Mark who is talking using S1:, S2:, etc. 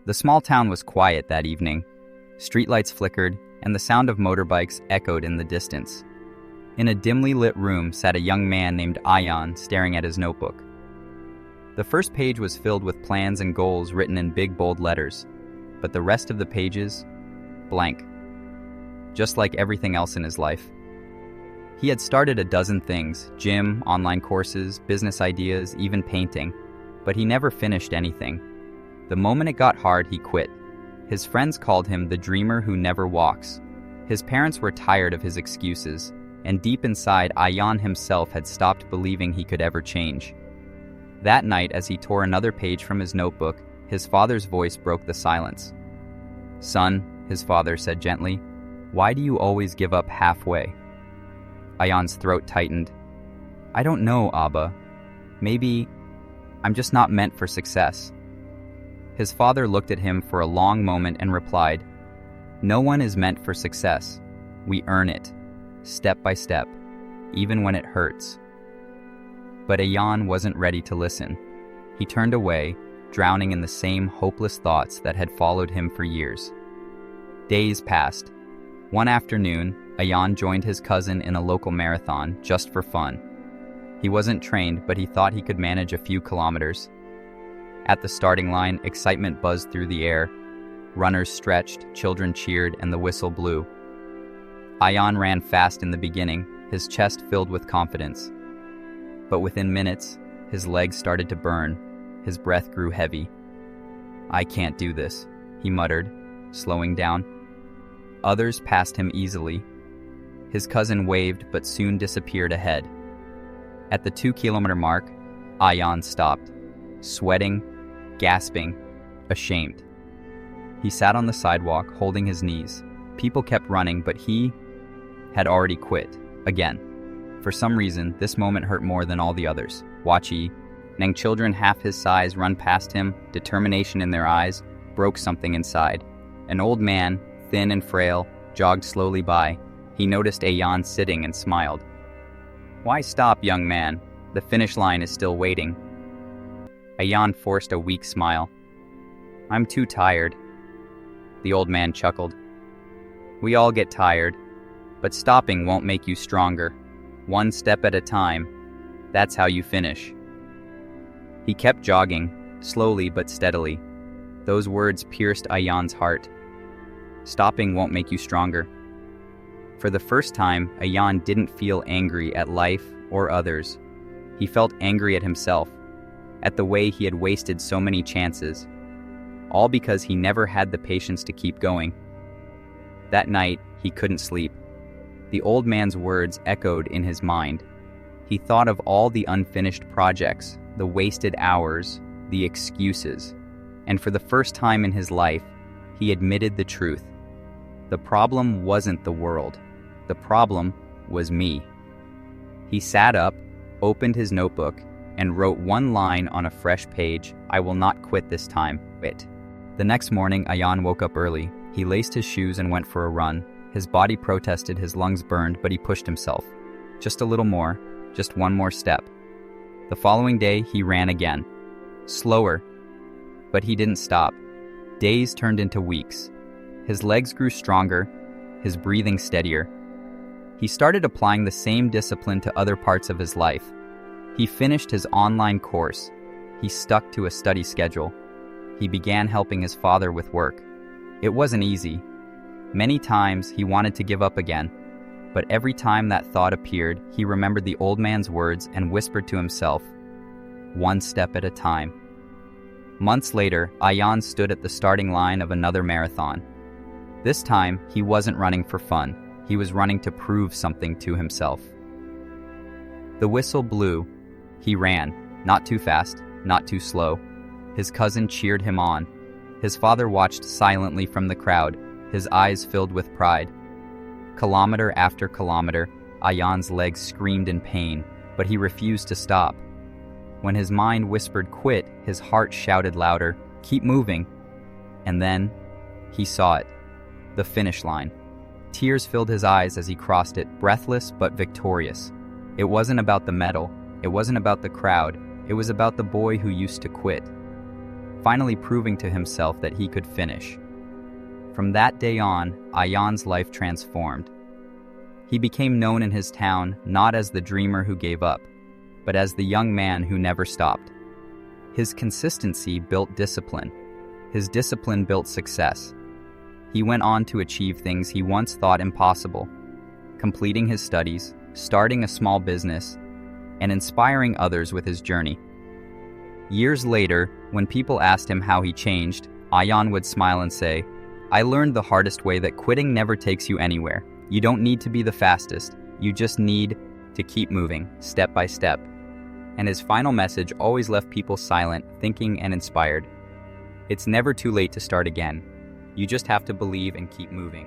S1: The small town was quiet that evening. Streetlights flickered, and the sound of motorbikes echoed in the distance. In a dimly lit room sat a young man named Ayan staring at his notebook. The first page was filled with plans and goals written in big bold letters, but the rest of the pages, blank. Just like everything else in his life. He had started a dozen things: gym, online courses, business ideas, even painting, but he never finished anything. The moment it got hard, he quit. His friends called him the dreamer who never walks. His parents were tired of his excuses, and deep inside, Ayan himself had stopped believing he could ever change. That night, as he tore another page from his notebook, his father's voice broke the silence. "Son," his father said gently, "why do you always give up halfway?" Ayan's throat tightened. "I don't know, Abba. Maybe I'm just not meant for success." His father looked at him for a long moment and replied, "No one is meant for success. We earn it, step by step, even when it hurts." But Ayan wasn't ready to listen. He turned away, drowning in the same hopeless thoughts that had followed him for years. Days passed. One afternoon, Ayan joined his cousin in a local marathon just for fun. He wasn't trained, but he thought he could manage a few kilometers. At the starting line, excitement buzzed through the air. Runners stretched, children cheered, and the whistle blew. Ayan ran fast in the beginning, his chest filled with confidence. But within minutes, his legs started to burn. His breath grew heavy. "I can't do this," he muttered, slowing down. Others passed him easily. His cousin waved but soon disappeared ahead. At the 2-kilometer mark, Ayan stopped, sweating, gasping, ashamed. He sat on the sidewalk, holding his knees. People kept running, but he had already quit, again. For some reason, this moment hurt more than all the others. Watching children half his size run past him, determination in their eyes, broke something inside. An old man, thin and frail, jogged slowly by. He noticed Ayan sitting and smiled. "Why stop, young man? The finish line is still waiting." Ayan forced a weak smile. "I'm too tired." The old man chuckled. "We all get tired, but stopping won't make you stronger. One step at a time. That's how you finish." He kept jogging, slowly but steadily. Those words pierced Ayan's heart. Stopping won't make you stronger. For the first time, Ayan didn't feel angry at life or others. He felt angry at himself, at the way he had wasted so many chances, all because he never had the patience to keep going. That night, he couldn't sleep. The old man's words echoed in his mind. He thought of all the unfinished projects, the wasted hours, the excuses, and for the first time in his life, he admitted the truth. The problem wasn't the world. The problem was me. He sat up, opened his notebook, and wrote one line on a fresh page: "I will not quit this time." The next morning, Ayan woke up early. He laced his shoes and went for a run. His body protested, his lungs burned, but he pushed himself. Just a little more, just one more step. The following day, he ran again. Slower, but he didn't stop. Days turned into weeks. His legs grew stronger, his breathing steadier. He started applying the same discipline to other parts of his life. He finished his online course. He stuck to a study schedule. He began helping his father with work. It wasn't easy. Many times he wanted to give up again, but every time that thought appeared, he remembered the old man's words and whispered to himself, "One step at a time." Months later, Ayan stood at the starting line of another marathon. This time, he wasn't running for fun. He was running to prove something to himself. The whistle blew. He ran, not too fast, not too slow. His cousin cheered him on. His father watched silently from the crowd, his eyes filled with pride. Kilometer after kilometer, Ayan's legs screamed in pain, but he refused to stop. When his mind whispered quit, his heart shouted louder, "Keep moving." And then, he saw it. The finish line. Tears filled his eyes as he crossed it, breathless but victorious. It wasn't about the medal. It wasn't about the crowd. It was about the boy who used to quit. finally proving to himself that he could finish. From that day on, Ayan's life transformed. He became known in his town not as the dreamer who gave up, but as the young man who never stopped. His consistency built discipline. His discipline built success. He went on to achieve things he once thought impossible, completing his studies, starting a small business, and inspiring others with his journey. Years later, when people asked him how he changed, Ayan would smile and say, "I learned the hardest way that quitting never takes you anywhere. You don't need to be the fastest. You just need to keep moving, step by step." And his final message always left people silent, thinking and inspired. It's never too late to start again. You just have to believe and keep moving.